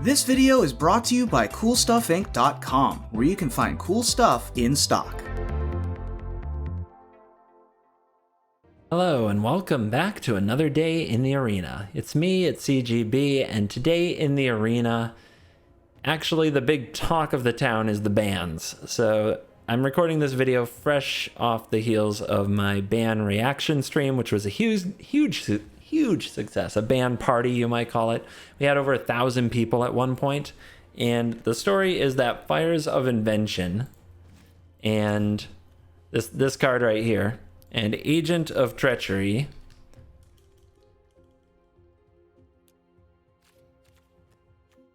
This video is brought to you by CoolStuffInc.com, where you can find cool stuff in stock. Hello and welcome back to another day in the arena. It's me, it's CGB, and today in the arena, actually the big talk of the town is the bans. So I'm recording this video fresh off the heels of my ban reaction stream, which was a huge success, a ban party you might call it. We had over 1,000 people at one point, and the story is that Fires of Invention and this card right here and Agent of Treachery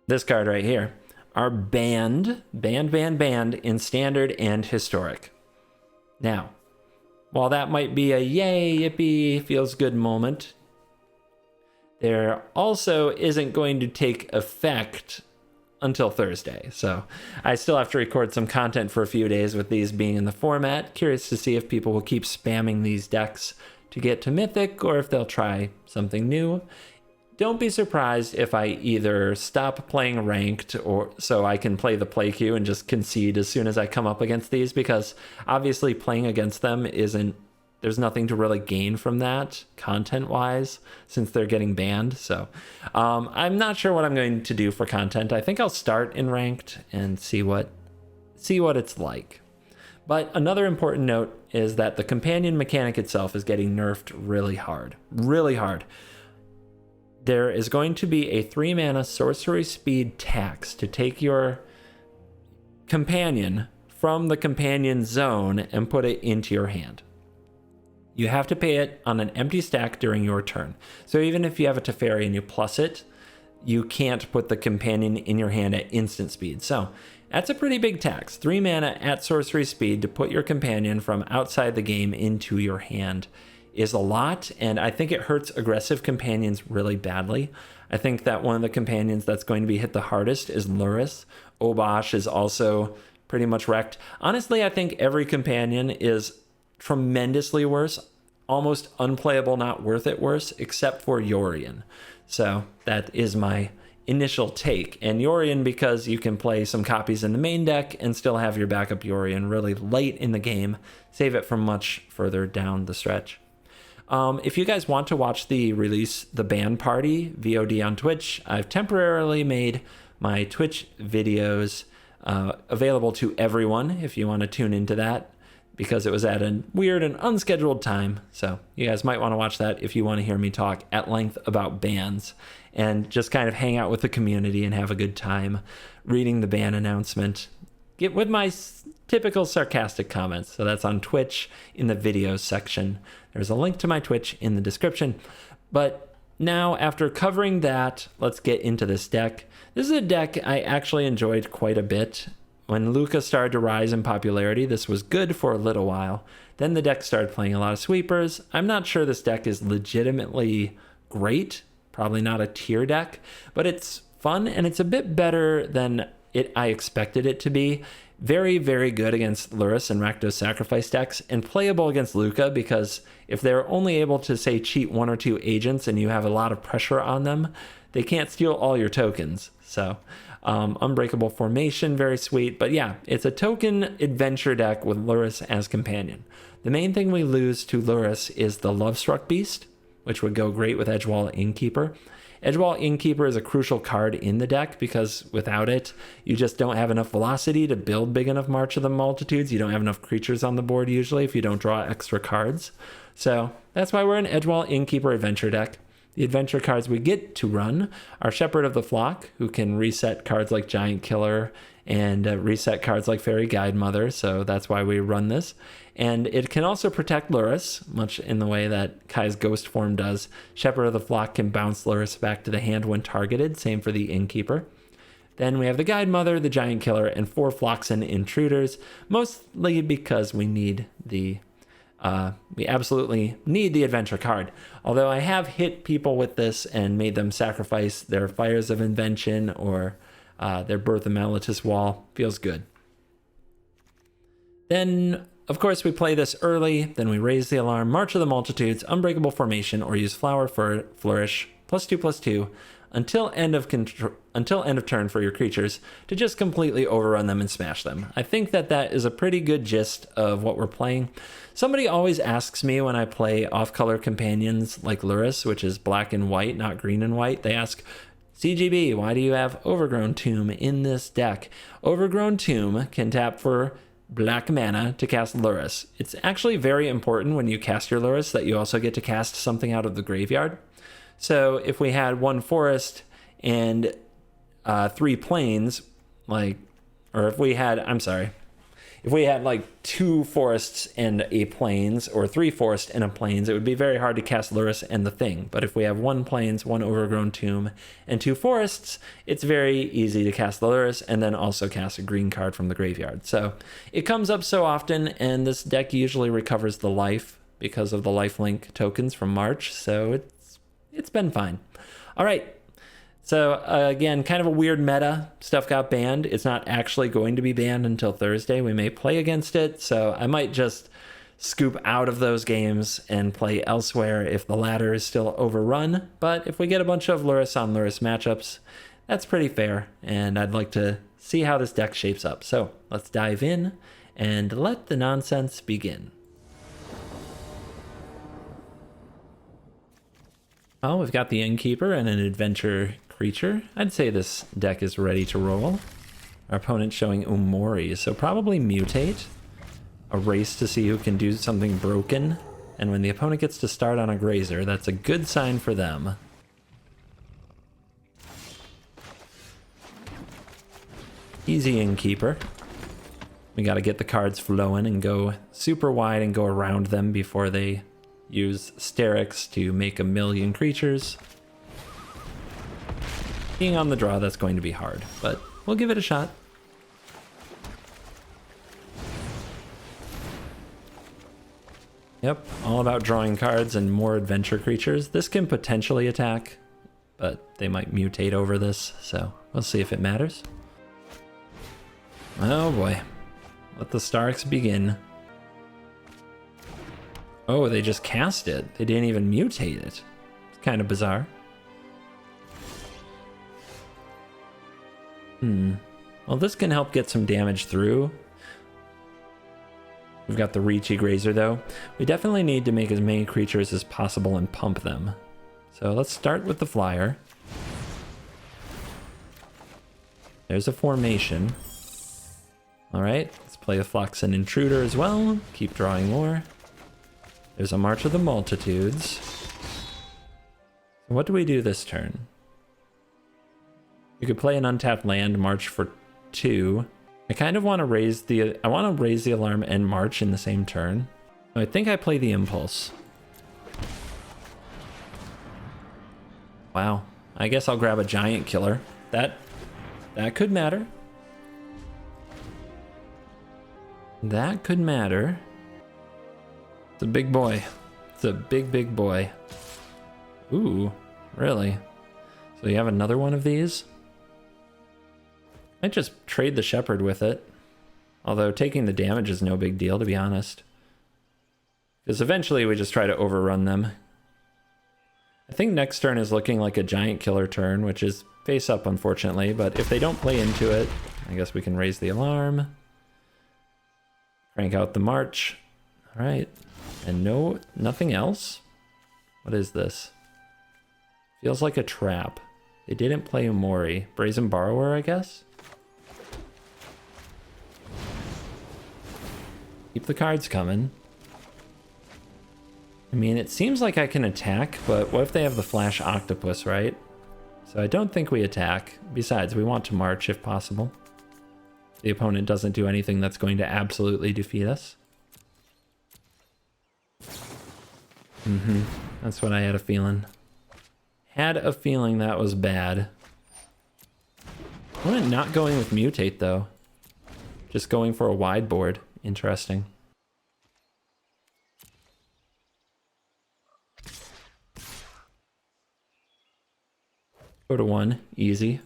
this card right here are banned in Standard and Historic. Now, while that might be a yay, yippee, feels good moment, there also isn't going to take effect until Thursday. So I still have to record some content for a few days with these being in the format. Curious to see if people will keep spamming these decks to get to Mythic or if they'll try something new. Don't be surprised if I either stop playing ranked or so I can play the play queue and just concede as soon as I come up against these, because obviously playing against them there's nothing to really gain from that content-wise since they're getting banned. So I'm not sure what I'm going to do for content. I think I'll start in ranked and see what it's like. But another important note is that the companion mechanic itself is getting nerfed really hard. There is going to be a 3-mana sorcery speed tax to take your companion from the companion zone and put it into your hand. You have to pay it on an empty stack during your turn. So even if you have a Teferi and you plus it, you can't put the companion in your hand at instant speed. So that's a pretty big tax. 3 mana at sorcery speed to put your companion from outside the game into your hand is a lot, and I think it hurts aggressive companions really badly. I think that one of the companions that's going to be hit the hardest is Lurrus. Obosh is also pretty much wrecked. Honestly, I think every companion is tremendously worse, almost unplayable, not worth it worse, except for Yorion. So that is my initial take. And Yorion, because you can play some copies in the main deck and still have your backup Yorion really late in the game, save it from much further down the stretch. If you guys want to watch the ban party VOD on Twitch, I've temporarily made my Twitch videos available to everyone if you want to tune into that, because it was at a weird and unscheduled time. So you guys might want to watch that if you want to hear me talk at length about bans and just kind of hang out with the community and have a good time reading the ban announcement. Get with my typical sarcastic comments. So that's on Twitch in the videos section. There's a link to my Twitch in the description. But now, after covering that, let's get into this deck. This is a deck I actually enjoyed quite a bit. When Luca started to rise in popularity, this was good for a little while. Then the deck started playing a lot of sweepers. I'm not sure this deck is legitimately great. Probably not a tier deck, but it's fun and it's a bit better than I expected it to be. Very, very good against Lurrus and Rakdos Sacrifice decks, and playable against Luca, because if they're only able to, say, cheat 1 or 2 agents and you have a lot of pressure on them, they can't steal all your tokens. So Unbreakable Formation, very sweet. But yeah, it's a token adventure deck with Lurrus as companion. The main thing we lose to Lurrus is the Lovestruck Beast, which would go great with Edgewall Innkeeper. Edgewall Innkeeper is a crucial card in the deck because without it, you just don't have enough velocity to build big enough March of the Multitudes. You don't have enough creatures on the board usually if you don't draw extra cards. So that's why we're an Edgewall Innkeeper adventure deck. The adventure cards we get to run are Shepherd of the Flock, who can reset cards like Giant Killer and reset cards like Fairy Guidemother, so that's why we run this. And it can also protect Lurrus, much in the way that Kai's Ghost Form does. Shepherd of the Flock can bounce Lurrus back to the hand when targeted, same for the Innkeeper. Then we have the Guidemother, the Giant Killer, and 4 Floxen Intruders, mostly because we absolutely need the adventure card. Although I have hit people with this and made them sacrifice their Fires of Invention or their Birth of Meletis Wall. Feels good. Then, of course, we play this early. Then we raise the alarm, March of the Multitudes, Unbreakable Formation, or use Flower for Flourish, +2/+2 until end of turn for your creatures to just completely overrun them and smash them. I think that is a pretty good gist of what we're playing. Somebody always asks me when I play off-color companions like Lurrus, which is black and white, not green and white. They ask, CGB, why do you have Overgrown Tomb in this deck? Overgrown Tomb can tap for black mana to cast Lurrus. It's actually very important when you cast your Lurrus that you also get to cast something out of the graveyard. So if we had one forest and 3 plains, if we had like 2 forests and a plains, or 3 forests and a plains, it would be very hard to cast Lurrus and the Thing. But if we have 1 plains, 1 Overgrown Tomb, and 2 forests, it's very easy to cast the Lurrus and then also cast a green card from the graveyard. So it comes up so often, and this deck usually recovers the life because of the lifelink tokens from March, so it's been fine. All right. So again, kind of a weird meta. Stuff got banned. It's not actually going to be banned until Thursday. We may play against it, so I might just scoop out of those games and play elsewhere if the ladder is still overrun. But if we get a bunch of Lurrus on Lurrus matchups, that's pretty fair, and I'd like to see how this deck shapes up. So let's dive in and let the nonsense begin. Well, we've got the Innkeeper and an adventure creature. I'd say this deck is ready to roll. Our opponent's showing Umori, so probably mutate. A race to see who can do something broken. And when the opponent gets to start on a grazer, that's a good sign for them. Easy Innkeeper. We got to get the cards flowing and go super wide and go around them before they use Sterix to make 1,000,000 creatures. Being on the draw, that's going to be hard, but we'll give it a shot. Yep, all about drawing cards and more adventure creatures. This can potentially attack, but they might mutate over this, so we'll see if it matters. Oh boy. Let the Starks begin. Oh, they just cast it. They didn't even mutate it. It's kind of bizarre. Well, this can help get some damage through. We've got the Reachy Grazer, though. We definitely need to make as many creatures as possible and pump them. So let's start with the flyer. There's a formation. All right, let's play a Flux and Intruder as well. Keep drawing more. There's a March of the Multitudes. What do we do this turn? You could play an untapped land, March for 2. I kind of want to raise the alarm and March in the same turn. I think I play the Impulse. Wow. I guess I'll grab a Giant Killer. That could matter. That could matter. It's a big boy. It's a big, big boy. Ooh, really? So you have another one of these? Might just trade the Shepherd with it. Although taking the damage is no big deal, to be honest. Because eventually we just try to overrun them. I think next turn is looking like a Giant Killer turn, which is face up, unfortunately. But if they don't play into it, I guess we can raise the alarm. Crank out the March. All right. And nothing else? What is this? Feels like a trap. They didn't play Umori. Brazen Borrower, I guess? Keep the cards coming. I mean, it seems like I can attack, but what if they have the Flash Octopus, right? So I don't think we attack. Besides, we want to march if possible. The opponent doesn't do anything that's going to absolutely defeat us. That's what I had a feeling. Had a feeling that was bad. Opponent not going with Mutate, though. Just going for a wide board. Interesting. Go to 1. Easy.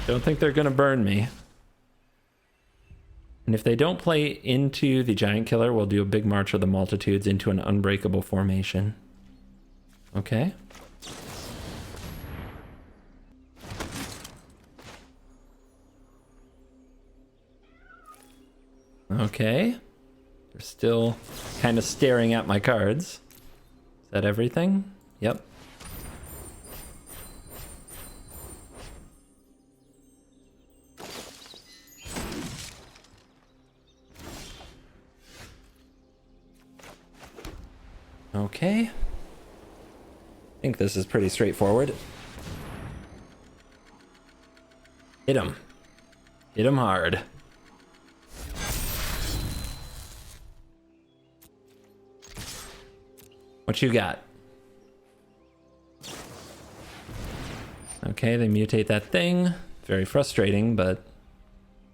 Don't think they're gonna burn me. And if they don't play into the Giant Killer, we'll do a big March of the Multitudes into an unbreakable formation. Okay. Okay. They're still kind of staring at my cards. Is that everything? Yep. Okay. I think this is pretty straightforward. Hit him. Hit him hard. What you got? Okay, they mutate that thing. Very frustrating, but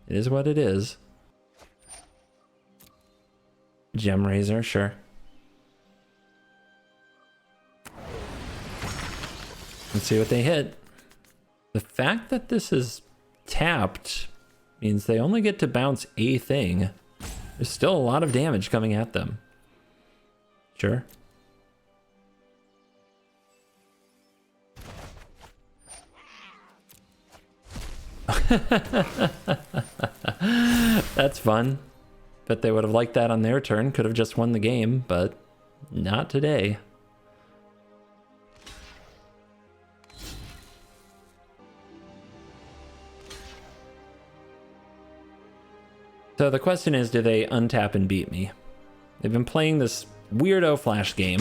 it is what it is. Gem Razor, sure. Let's see what they hit. The fact that this is tapped means they only get to bounce a thing. There's still a lot of damage coming at them. Sure. That's fun. Bet they would have liked that on their turn. Could have just won the game, but not today. So the question is, do they untap and beat me? They've been playing this weirdo flash game.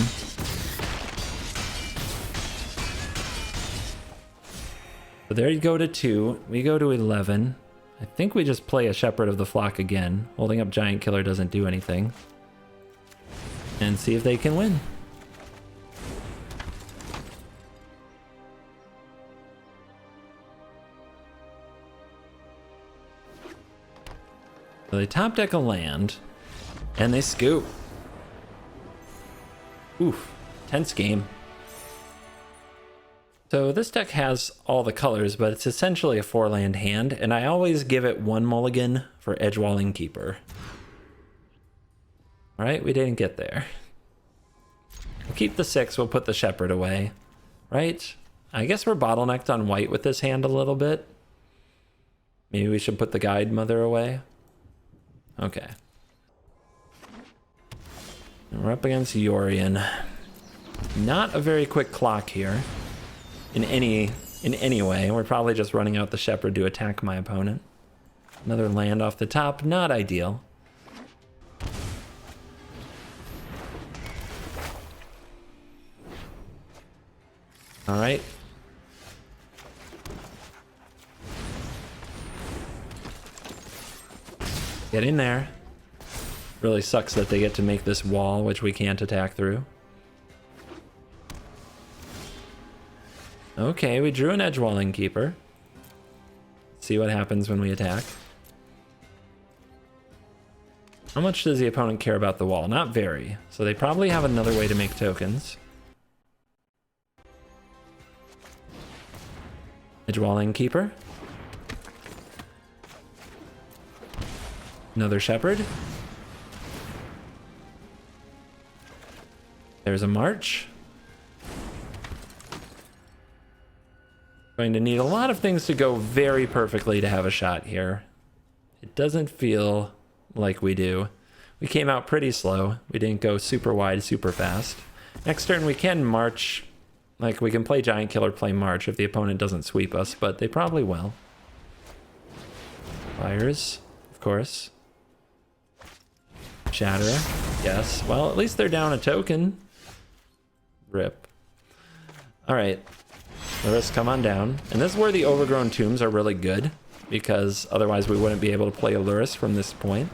So there you go to 2. We go to 11. I think we just play a Shepherd of the Flock again. Holding up Giant Killer doesn't do anything. And see if they can win. So they top deck a land, and they scoop. Oof, tense game. So this deck has all the colors, but it's essentially a 4-land hand, and I always give it 1 mulligan for Edgewalling Keeper. All right, we didn't get there. We'll keep the 6, we'll put the Shepherd away, right? I guess we're bottlenecked on white with this hand a little bit. Maybe we should put the Guide Mother away. Okay. And we're up against Yorion. Not a very quick clock here. In any way. We're probably just running out the Shepherd to attack my opponent. Another land off the top. Not ideal. All right. Get in there. Really sucks that they get to make this wall, which we can't attack through. Okay, we drew an Edgewalling Keeper. See what happens when we attack. How much does the opponent care about the wall? Not very. So they probably have another way to make tokens. Edgewalling Keeper. Another Shepherd. There's a March. Going to need a lot of things to go very perfectly to have a shot here. It doesn't feel like we do. We came out pretty slow. We didn't go super wide, super fast. Next turn we can March. Like, we can play Giant Killer, play March if the opponent doesn't sweep us, but they probably will. Fires, of course. Shatterer, yes. Well, at least they're down a token. Rip. All right. Larissa, come on down. And this is where the Overgrown Tombs are really good, because otherwise we wouldn't be able to play Aluris from this point.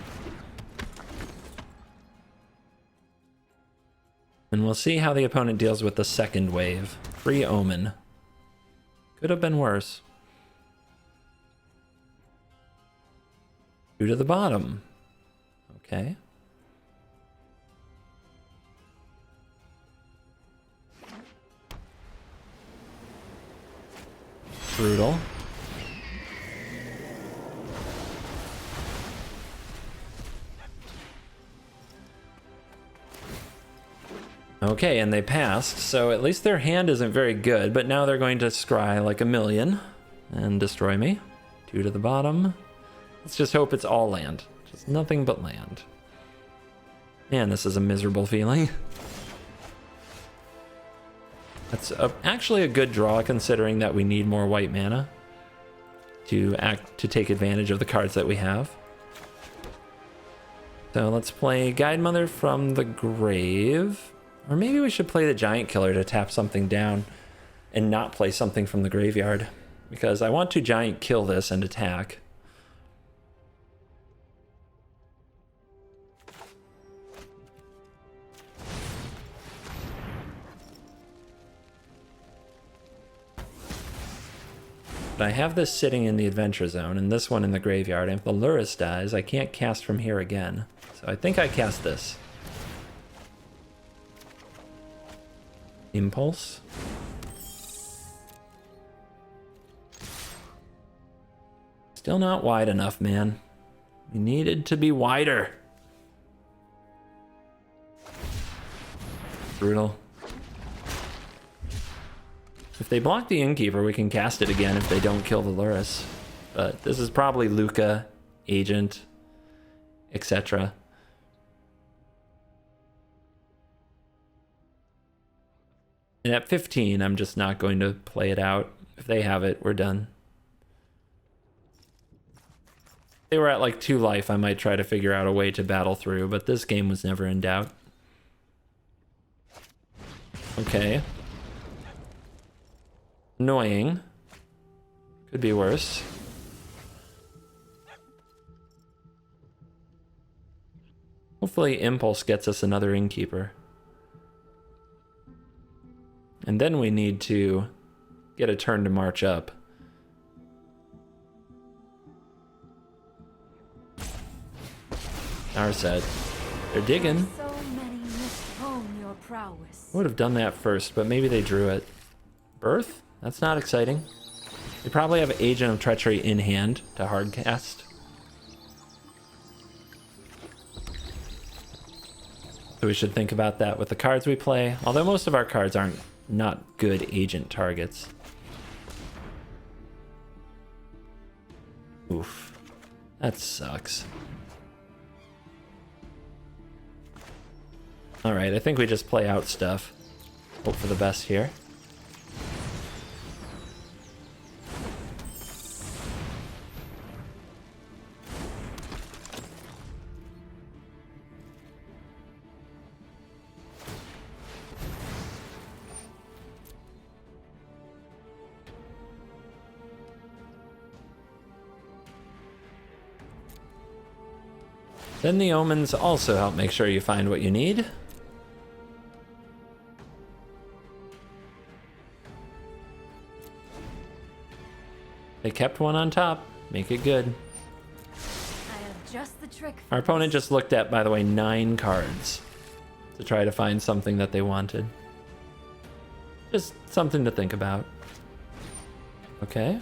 And we'll see how the opponent deals with the second wave. Free Omen. Could have been worse. 2 to the bottom. Okay. Brutal. Okay, and they passed, so at least their hand isn't very good, but now they're going to scry like a million and destroy me. 2 to the bottom. Let's just hope it's all land. Just nothing but land. Man, this is a miserable feeling. That's actually a good draw considering that we need more white mana to take advantage of the cards that we have. So let's play Guide Mother from the grave. Or maybe we should play the Giant Killer to tap something down and not play something from the graveyard. Because I want to Giant Kill this and attack. But I have this sitting in the Adventure Zone and this one in the graveyard. And if the Lurrus dies, I can't cast from here again. So I think I cast this. Impulse. Still not wide enough, man. We needed to be wider. Brutal. If they block the Innkeeper, we can cast it again if they don't kill the Lurrus. But this is probably Luca, Agent, etc. And at 15, I'm just not going to play it out. If they have it, we're done. If they were at like 2 life, I might try to figure out a way to battle through, but this game was never in doubt. Okay. Annoying. Could be worse. Hopefully Impulse gets us another Innkeeper. And then we need to get a turn to march up. Narset. They're digging. So many misthone your prowess. Would have done that first, but maybe they drew it. Birth? That's not exciting. They probably have Agent of Treachery in hand to hardcast. So we should think about that with the cards we play. Although most of our cards aren't not good agent targets. Oof. That sucks. Alright, I think we just play out stuff. Hope for the best here. Then the omens also help make sure you find what you need. They kept one on top. Make it good. I have just the trick. Our opponent just looked at, by the way, 9 cards to try to find something that they wanted. Just something to think about. Okay.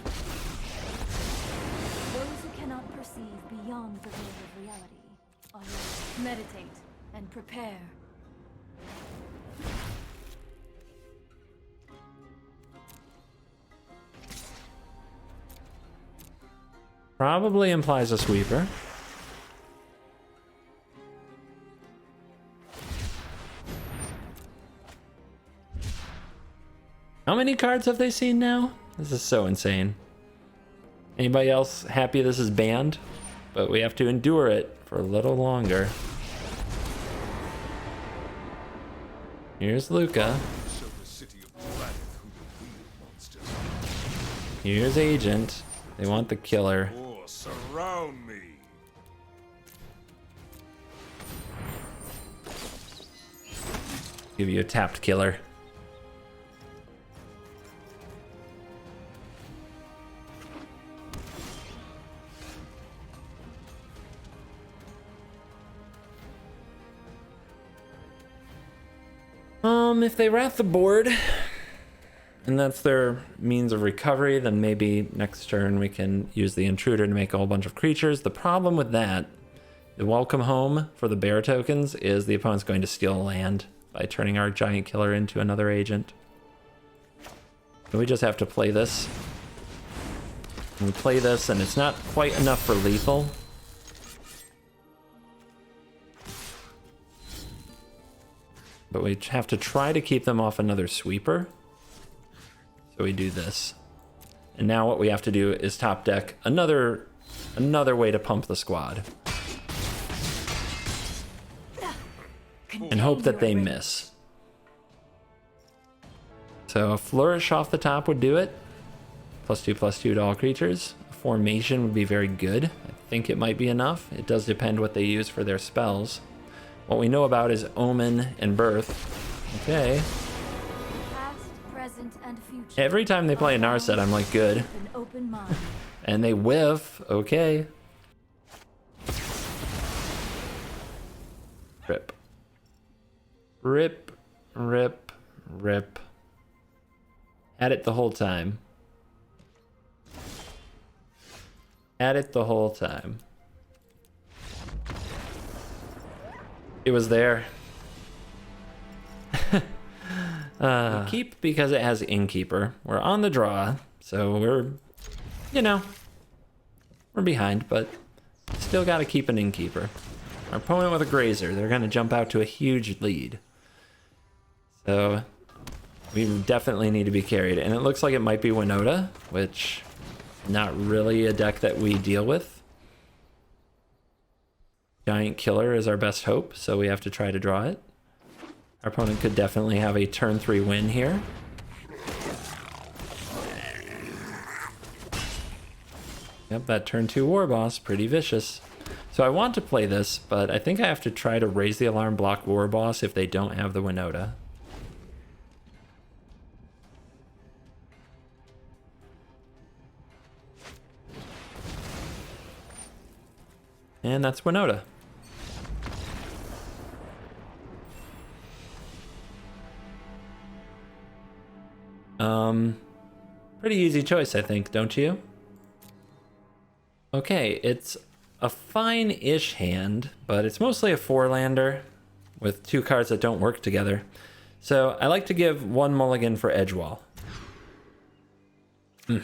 Those who cannot perceive beyond the veil of reality are left. Meditate and prepare. Probably implies a sweeper. How many cards have they seen now? This is so insane. Anybody else happy this is banned? But we have to endure it for a little longer. Here's Luca. Here's Agent. They want the killer. Surround me. Give you a tapped killer. If they wrath the board, and that's their means of recovery, then maybe next turn we can use the intruder to make a whole bunch of creatures. The problem with that, the welcome home for the bear tokens, is the opponent's going to steal land by turning our giant killer into another agent. So we just have to play this. And we play this, and it's not quite enough for lethal. But we have to try to keep them off another sweeper. So we do this. And now what we have to do is top deck another way to pump the squad. And hope that they miss. So a flourish off the top would do it. +2/+2 to all creatures. A formation would be very good. I think it might be enough. It does depend what they use for their spells. What we know about is Omen and Birth. Okay. Past, present, and future. Every time they play a Narset, I'm like, good. An open mind. And they whiff. Okay. Rip. Rip. Rip. Rip. At it the whole time. At it the whole time. It was there. We keep because it has Innkeeper. We're on the draw, so we're, you know, we're behind, but still got to keep an Innkeeper. Our opponent with a Grazer, they're going to jump out to a huge lead. So we definitely need to be carried. And it looks like it might be Winota, which not really a deck that we deal with. Giant Killer is our best hope, so we have to try to draw it. Our opponent could definitely have a turn 3 win here. Yep, that turn 2 War Boss, pretty vicious. So I want to play this, but I think I have to try to raise the alarm, block War Boss if they don't have the Winota. And that's Winota. Pretty easy choice, I think, don't you? Okay, it's a fine-ish hand, but it's mostly a 4-lander with 2 cards that don't work together. So I like to give 1 mulligan for Edgewall. All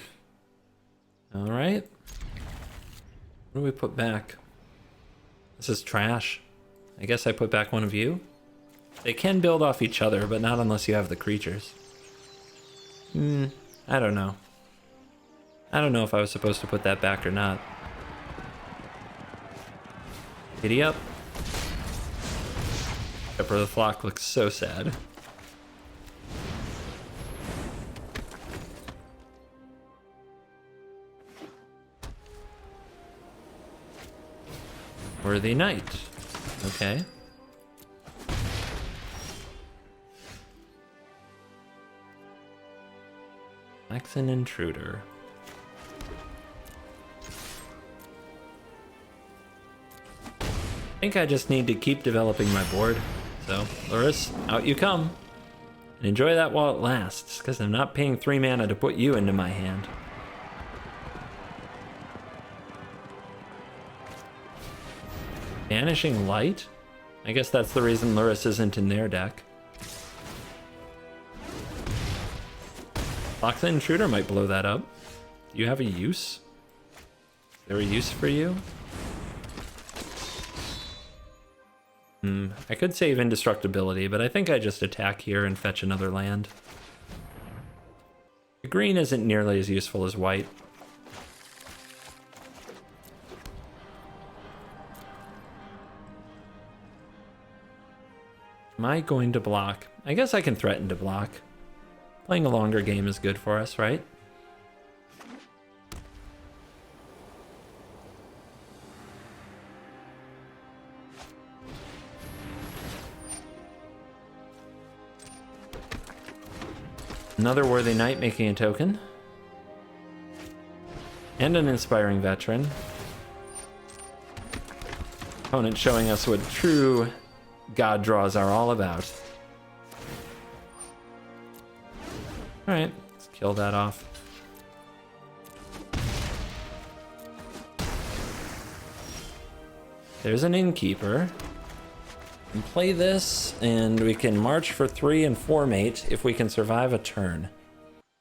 right. What do we put back? This is trash. I guess I put back one of you. They can build off each other, but not unless you have the creatures. I don't know. I don't know if I was supposed to put that back or not. Giddy up. Pepper the Flock looks so sad. Worthy Knight. Okay. Saxon Intruder. I think I just need to keep developing my board. So, Loris, out you come. And enjoy that while it lasts, because I'm not paying 3 mana to put you into my hand. Vanishing Light? I guess that's the reason Loris isn't in their deck. Loxa Intruder might blow that up. Do you have a use? Is there a use for you? I could save Indestructibility, but I think I just attack here and fetch another land. Green isn't nearly as useful as white. Am I going to block? I guess I can threaten to block. Playing a longer game is good for us, right? Another Worthy Knight making a token. And an Inspiring Veteran. Opponent showing us what true God draws are all about. Alright, let's kill that off. There's an Innkeeper. And play this, and we can march for 3 and formate if we can survive a turn.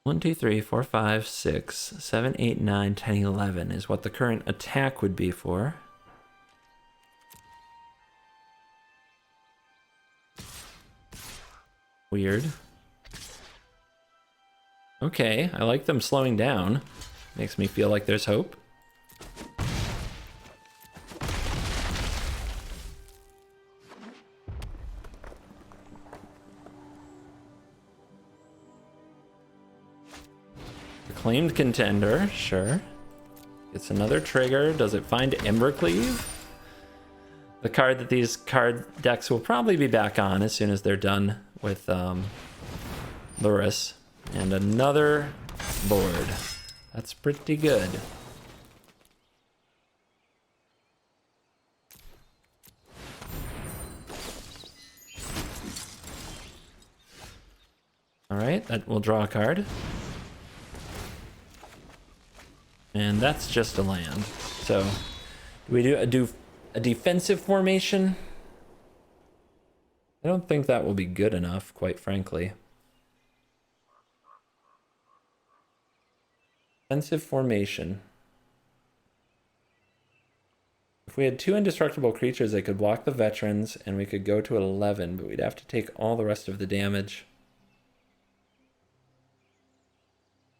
1, 2, 3, 4, 5, 6, 7, 8, 9, 10, 11 is what the current attack would be for. Weird. Okay, I like them slowing down. Makes me feel like there's hope. Acclaimed contender, sure. It's another trigger. Does it find Embercleave? The card that these card decks will probably be back on as soon as they're done with Luris. And another board. That's pretty good. Alright, that will draw a card. And that's just a land. So, do we do a defensive formation? I don't think that will be good enough, quite frankly. Defensive formation. If we had 2 indestructible creatures, they could block the veterans, and we could go to 11, but we'd have to take all the rest of the damage.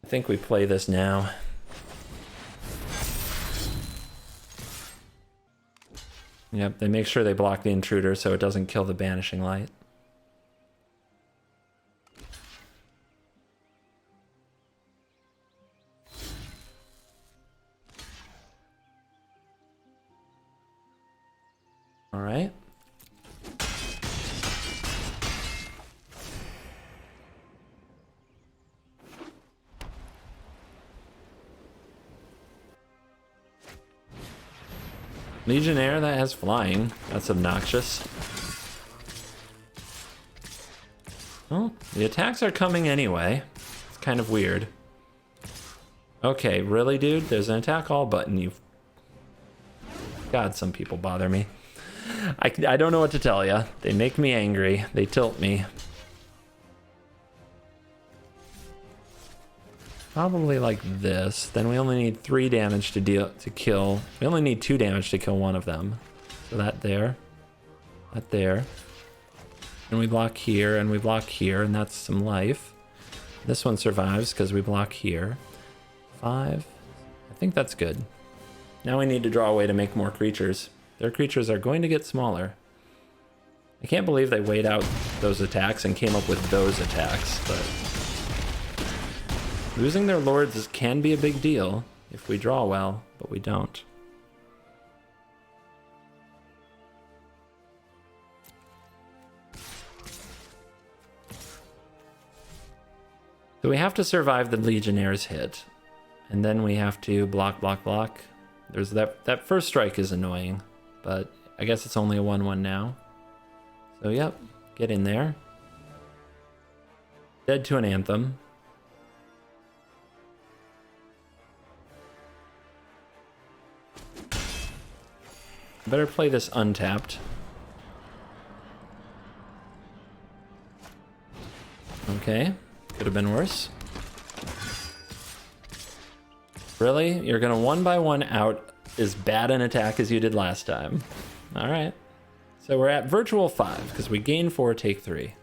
I think we play this now. Yep, they make sure they block the intruder so it doesn't kill the banishing light. All right. Legionnaire that has flying. That's obnoxious. Well, the attacks are coming anyway. It's kind of weird. Okay, really, dude? There's an attack all button. You. God, some people bother me. I don't know what to tell you. They make me angry. They tilt me. Probably like this. Then we only need 3 damage to kill. We only need 2 damage to kill one of them. So that there. That there. And we block here, and we block here, and that's some life. This one survives because we block here. 5. I think that's good. Now we need to draw a way to make more creatures. Their creatures are going to get smaller. I can't believe they weighed out those attacks and came up with those attacks, but... losing their lords can be a big deal if we draw well, but we don't. So we have to survive the Legionnaire's hit, and then we have to block, block, block. There's that first strike is annoying, but I guess it's only a 1/1 now. So yep, get in there. Dead to an Anthem. Better play this untapped. Okay, could have been worse. Really? You're gonna 1/1 out as bad an attack as you did last time. Alright. So we're at virtual 5, because we gain 4, take 3.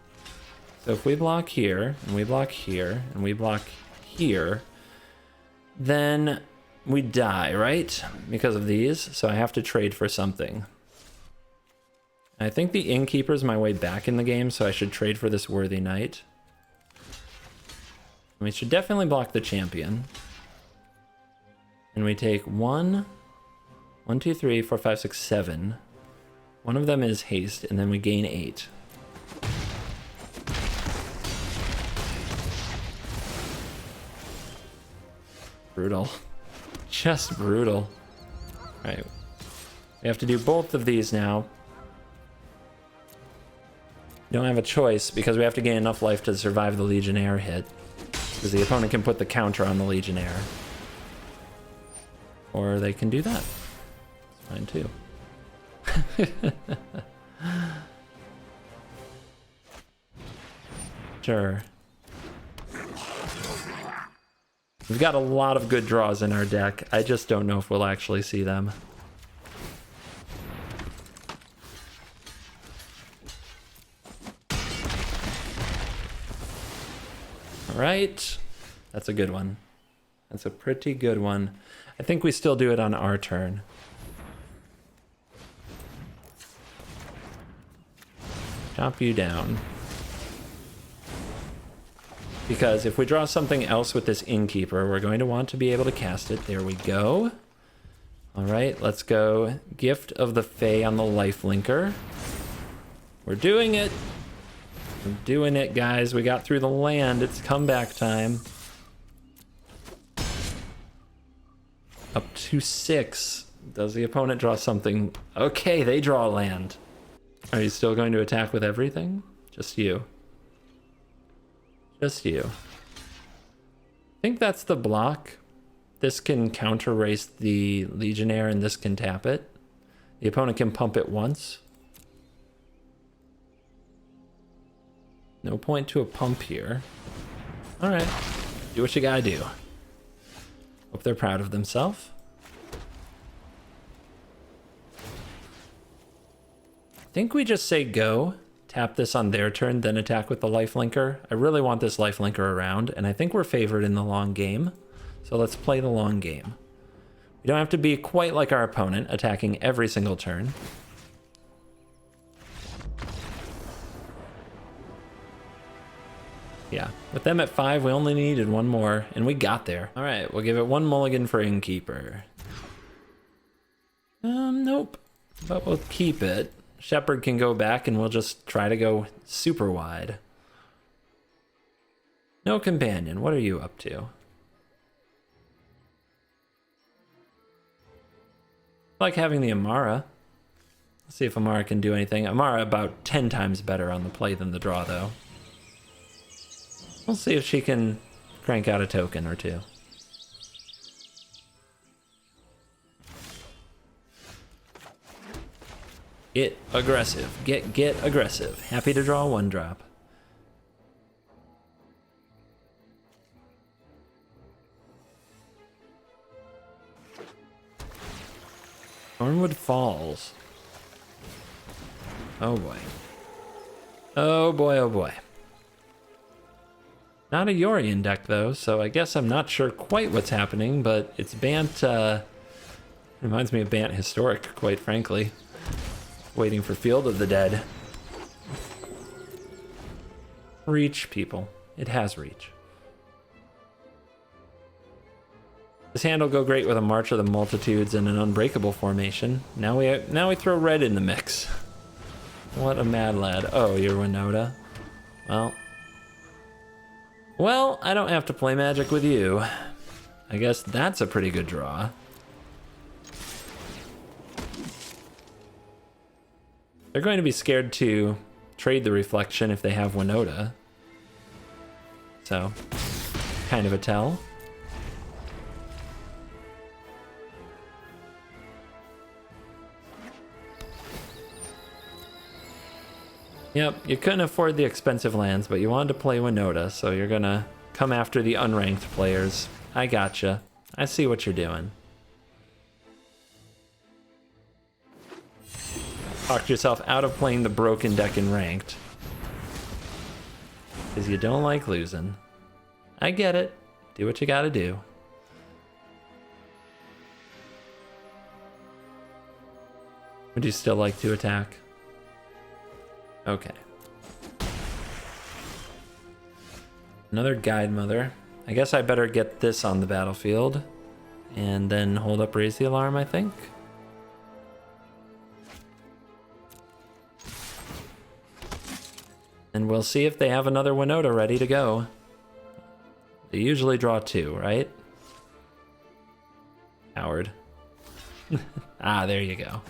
So if we block here, and we block here, and we block here, then we die, right? Because of these, so I have to trade for something. I think the Innkeeper is my way back in the game, so I should trade for this Worthy Knight. We should definitely block the champion. And we take 1, 2, 3, 4, 5, 6, 7. One of them is haste, and then we gain 8. Brutal. Just brutal. Alright. We have to do both of these now. We don't have a choice because we have to gain enough life to survive the Legionnaire hit. Because the opponent can put the counter on the Legionnaire. Or they can do that. It's fine too. Sure. We've got a lot of good draws in our deck. I just don't know if we'll actually see them. All right. That's a good one. That's a pretty good one. I think we still do it on our turn. Chop you down. Because if we draw something else with this Innkeeper, we're going to want to be able to cast it. There we go. All right, let's go. Gift of the Fae on the Lifelinker. We're doing it. We're doing it, guys. We got through the land. It's comeback time. Up to 6. Does the opponent draw something? Okay, they draw a land. Are you still going to attack with everything? Just you. Just you. I think that's the block. This can counter race the Legionnaire and this can tap it. The opponent can pump it once. No point to a pump here. All right, do what you gotta do. Hope they're proud of themselves. I think we just say go, tap this on their turn, then attack with the Lifelinker. I really want this Lifelinker around, and I think we're favored in the long game. So let's play the long game. We don't have to be quite like our opponent, attacking every single turn. Yeah, with them at 5, we only needed one more, and we got there. All right, we'll give it one mulligan for Innkeeper. Nope, but we'll keep it. Shepherd can go back, and we'll just try to go super wide. No companion, what are you up to? I like having the Amara. Let's see if Amara can do anything. Amara about 10 times better on the play than the draw, though. We'll see if she can crank out a token or two. Get aggressive. Get aggressive. Happy to draw a 1-drop. Thornwood Falls. Oh boy. Oh boy, oh boy. Not a Yorion deck though, so I guess I'm not sure quite what's happening, but it's Bant, reminds me of Bant Historic, quite frankly. Waiting for Field of the Dead. Reach, people. It has reach. This hand will go great with a March of the Multitudes and an Unbreakable formation. Now we throw red in the mix. What a mad lad. Oh, you're Winota. Well, I don't have to play Magic with you. I guess that's a pretty good draw. They're going to be scared to trade the Reflection if they have Winota. So, kind of a tell. Yep, you couldn't afford the expensive lands, but you wanted to play Winota, so you're gonna come after the unranked players. I gotcha. I see what you're doing. Talked yourself out of playing the broken deck in ranked. Because you don't like losing. I get it. Do what you gotta do. Would you still like to attack? Okay. Another Guide Mother. I guess I better get this on the battlefield. And then hold up Raise the Alarm, I think. And we'll see if they have another Winota ready to go. They usually draw 2, right? Howard. Ah, there you go.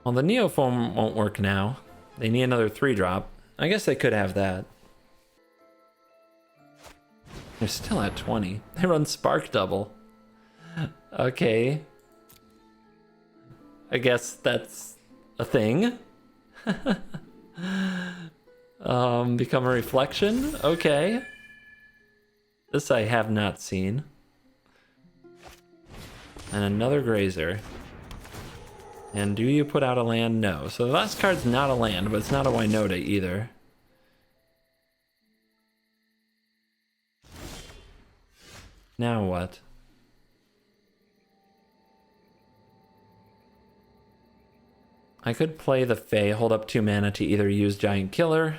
Well, the Neoform won't work now. They need another 3-drop. I guess they could have that. They're still at 20. They run Spark Double. Okay. I guess that's a thing. Become a reflection? Okay. This I have not seen. And another Grazer. And do you put out a land? No. So the last card's not a land, but it's not a Winota either. Now what? I could play the Fae, hold up 2 mana to either use Giant Killer.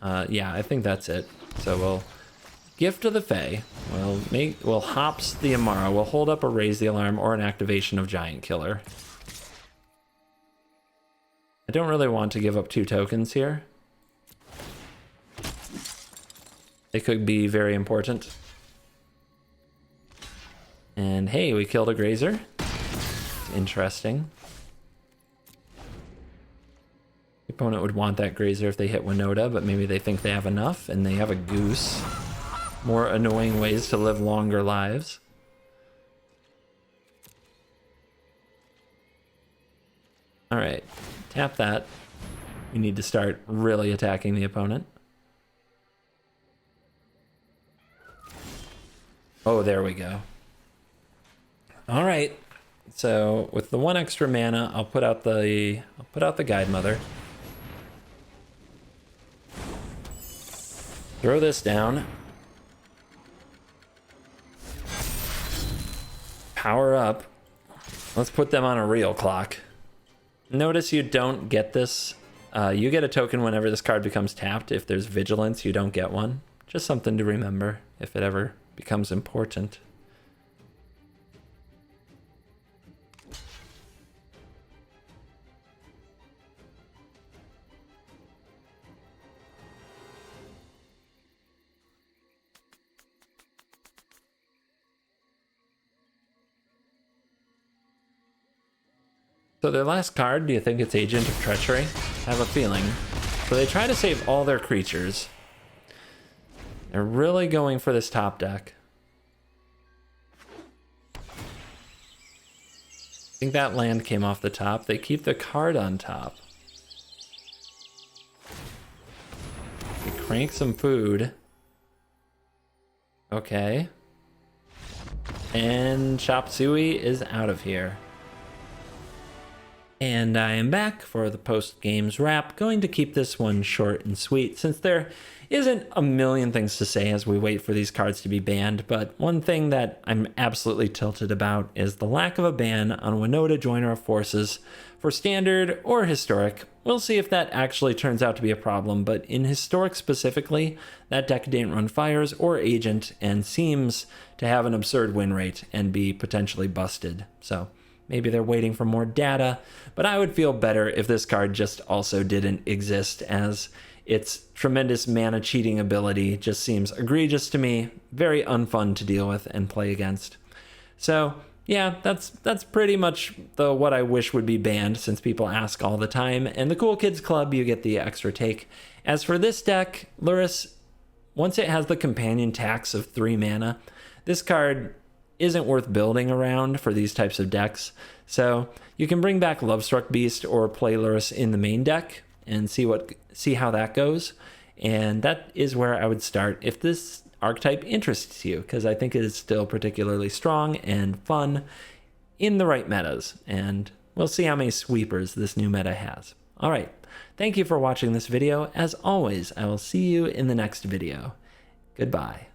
Yeah, I think that's it. So we'll Gift to the Fae. We'll Hops the Amara. We'll hold up a Raise the Alarm or an activation of Giant Killer. I don't really want to give up 2 tokens here. They could be very important. And hey, we killed a Grazer. Interesting. The opponent would want that Grazer if they hit Winota, but maybe they think they have enough and they have a Goose. More annoying ways to live longer lives. All right, tap that. We need to start really attacking the opponent. Oh, there we go. All right, so with the 1 extra mana, I'll put out the Guide Mother. Throw this down. Power up. Let's put them on a real clock. Notice you don't get this. You get a token whenever this card becomes tapped. If there's Vigilance, you don't get one. Just something to remember if it ever becomes important. So their last card, do you think it's Agent of Treachery? I have a feeling. So they try to save all their creatures. They're really going for this top deck. I think that land came off the top. They keep the card on top. They crank some food. Okay. And Chop Suey is out of here. And I am back for the post-games wrap. Going to keep this one short and sweet since there isn't a million things to say as we wait for these cards to be banned, but one thing that I'm absolutely tilted about is the lack of a ban on Winota Joiner of Forces for Standard or Historic. We'll see if that actually turns out to be a problem, but in Historic specifically, that deck didn't run Fires or Agent and seems to have an absurd win rate and be potentially busted. So maybe they're waiting for more data, but I would feel better if this card just also didn't exist, as its tremendous mana cheating ability just seems egregious to me, very unfun to deal with and play against. So yeah, that's pretty much what I wish would be banned, since people ask all the time. And the Cool Kids Club, you get the extra take. As for this deck, Lurrus, once it has the companion tax of 3 mana, this card isn't worth building around for these types of decks. So you can bring back Lovestruck Beast or play Lurrus in the main deck and see how that goes. And that is where I would start if this archetype interests you, because I think it is still particularly strong and fun in the right metas. And we'll see how many sweepers this new meta has. All right, thank you for watching this video. As always, I will see you in the next video. Goodbye.